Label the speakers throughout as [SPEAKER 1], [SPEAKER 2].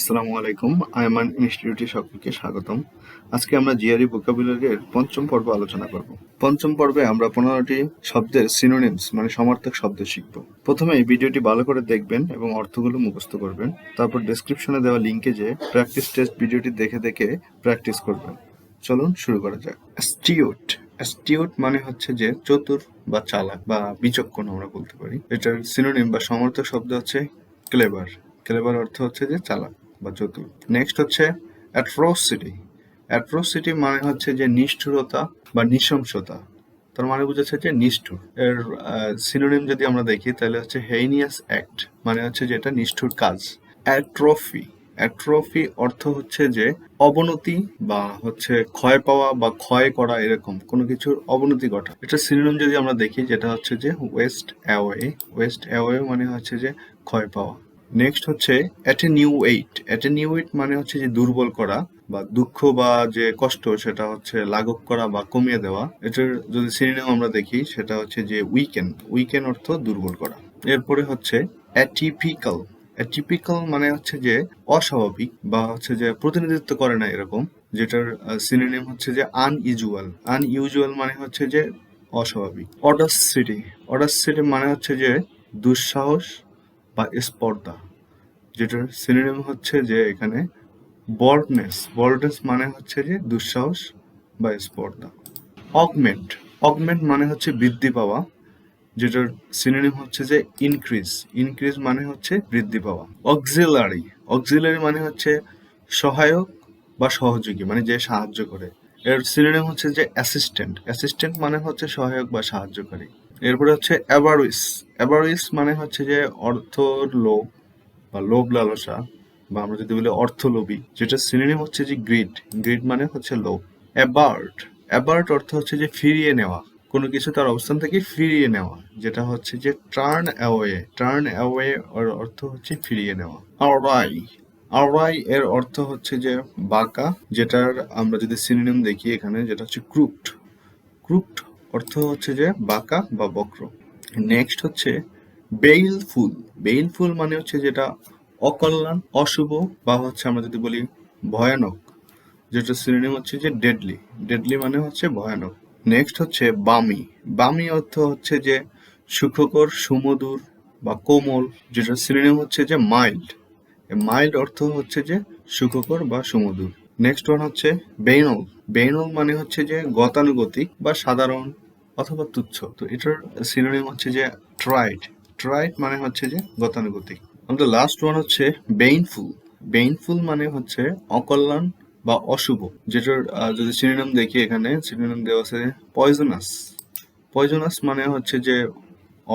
[SPEAKER 1] আসসালামু আলাইকুম। আয়মান ইনস্টিটিউটে সকলকে স্বাগতম। আজকে আমরা জিআরই ভোকাবুলারির পঞ্চম পর্ব আলোচনা করব। পঞ্চম পর্বে আমরা 15টি শব্দের সিনোনিমস মানে সমার্থক শব্দ শিখব। প্রথমে এই ভিডিওটি ভালো করে দেখবেন এবং অর্থগুলো মুখস্থ করবেন। তারপর ডেসক্রিপশনে দেওয়া লিঙ্কে যে প্র্যাকটিস টেস্ট ভিডিওটি দেখে দেখে প্র্যাকটিস করবেন। চলুন শুরু করা যাক। অ্যাস্টিউট। অ্যাস্টিউট মানে হচ্ছে যে চতুর বা চালাক বা বিচক্ষণ আমরা বলতে পারি। এটার সিনোনিম বা সমার্থক শব্দ হচ্ছে ক্লেভার। ক্লেভার অর্থ হচ্ছে যে চালাক বা চতুর। নেক্সট হচ্ছে অ্যাট্রোসিটি। অ্যাট্রোসিটি মানে হচ্ছে যে নিষ্ঠুরতা বা নৃশংসতা। তার মানে বোঝাচ্ছে যে নিষ্ঠুর। এর সিনোনিম যদি আমরা দেখি তাহলে হচ্ছে হেইনিয়াস অ্যাক্ট, মানে হচ্ছে যে এটা নিষ্ঠুর কাজ। অ্যাট্রফি। অ্যাট্রফি অর্থ হচ্ছে যে অবনতি বা হচ্ছে ক্ষয় পাওয়া বা ক্ষয় করা, এরকম কোনো কিছুর অবনতি ঘটা। এটা সিনোনিম যদি আমরা দেখি যেটা হচ্ছে যে ওয়েস্ট অ্যাওয়ে। ওয়েস্ট অ্যাওয়ে মানে হচ্ছে যে ক্ষয় পাওয়া। নেক্সট হচ্ছে অ্যাটেনিউয়েট। অ্যাটেনিউয়েট মানে হচ্ছে যে দুর্বল করা বা দুঃখ বা যে কষ্ট সেটা হচ্ছে লাঘব করা বা কমিয়ে দেওয়া। এটার যদি সিনোনিম আমরা দেখি সেটা হচ্ছে যে উইকেন। উইকেন অর্থ দুর্বল করা। এরপরে হচ্ছে অ্যাটিপিক্যাল। অ্যাটিপিক্যাল মানে হচ্ছে যে অস্বাভাবিক বা হচ্ছে যে প্রতিনিধিত্ব করে না এরকম, যেটার সিনোনিম হচ্ছে যে আনইউজুয়াল। আনইউজুয়াল মানে হচ্ছে যে অস্বাভাবিক। অডাসিটি। অডাসিটি মানে হচ্ছে যে দুঃসাহস বা স্পর্ধা, যেটার সিনোনিম হচ্ছে যে এখানে বল্ডনেস। বল্ডনেস মানে হচ্ছে যে দুঃসাহস বা স্পর্ধা। অগমেন্ট। অগমেন্ট মানে হচ্ছে বৃদ্ধি পাওয়া, যেটার সিনোনিম হচ্ছে যে ইনক্রিজ। ইনক্রিজ মানে হচ্ছে বৃদ্ধি পাওয়া। অক্সিলারি। অক্সিলারি মানে হচ্ছে সহায়ক বা সহযোগী, মানে যে সাহায্য করে। এর সিনোনিম হচ্ছে যে অ্যাসিস্ট্যান্ট। অ্যাসিস্ট্যান্ট মানে হচ্ছে সহায়ক বা সাহায্যকারী। এরপরে হচ্ছে অ্যাভারিস। অ্যাভারিস মানে হচ্ছে যে অর্থর লোভ বা লোভ লালসা, বা আমরা যদি বলি অর্থলোভী, যেটা সিনোনিম হচ্ছে যে গ্রিড। গ্রিড মানে হচ্ছে লোভ। অ্যাবার্ট। অ্যাবার্ট অর্থ হচ্ছে যে ফিরিয়ে নেওয়া, কোনো কিছু তার অবস্থান থেকে ফিরিয়ে নেওয়া, যেটা হচ্ছে যে টার্ন অ্যাওয়ে। টার্ন অ্যাওয়ে এর অর্থ হচ্ছে ফিরিয়ে নেওয়া। আওরাই। আওরাই এর অর্থ হচ্ছে যে বাঁকা, যেটার আমরা যদি সিনোনিম দেখি এখানে যেটা হচ্ছে ক্রুকড। ক্রুকড অর্থ হচ্ছে যে বাঁকা বা বক্র। নেক্সট হচ্ছে বেইলফুল। বেইলফুল মানে হচ্ছে যেটা অকল্যাণ, অশুভ, বা হচ্ছে আমরা যদি বলি ভয়ানক, যেটা সিনোনিম হচ্ছে যে ডেডলি। ডেডলি মানে হচ্ছে ভয়ানক। নেক্সট হচ্ছে বামি। বামি অর্থ হচ্ছে যে সুখকর, সুমধুর বা কোমল, যেটা সিনোনিম হচ্ছে যে মাইল্ড। মাইল্ড অর্থ হচ্ছে যে সুখকর বা সুমধুর। নেক্সট ওয়ান হচ্ছে বেইনল। বেইনল মানে হচ্ছে যে গতানুগতিক বা সাধারণ অথবা তুচ্ছ। তো এটার সিনোনিম হচ্ছে যে ট্রাইট। ট্রাইট মানে হচ্ছে যে গতানুগতিক। আমাদের লাস্ট ওয়ান হচ্ছে বেইনফুল। বেইনফুল মানে হচ্ছে অকল্যাণ বা অশুভ, যেটার যদি সিনোনিম দেখি এখানে সিনোনিম দেওয়া আছে পয়জনাস। পয়জনাস মানে হচ্ছে যে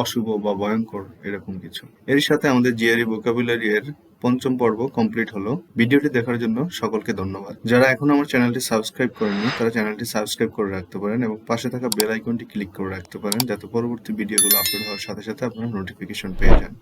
[SPEAKER 1] অশুভ বা ভয়ঙ্কর, এরকম কিছু। এর সাথে আমাদের জিআরই ভোকাবুলারি এর পঞ্চম পর্ব কমপ্লিট হলো। ভিডিওটি দেখার জন্য সকলকে ধন্যবাদ। যারা এখনো আমার চ্যানেলটি সাবস্ক্রাইব করেননি তারা চ্যানেলটি সাবস্ক্রাইব করে রাখতে পারেন এবং পাশে থাকা বেল আইকনটি ক্লিক করে রাখতে পারেন, যাতে পরবর্তী ভিডিওগুলো আপলোড হওয়ার সাথে সাথে আপনারা নোটিফিকেশন পেয়ে যান।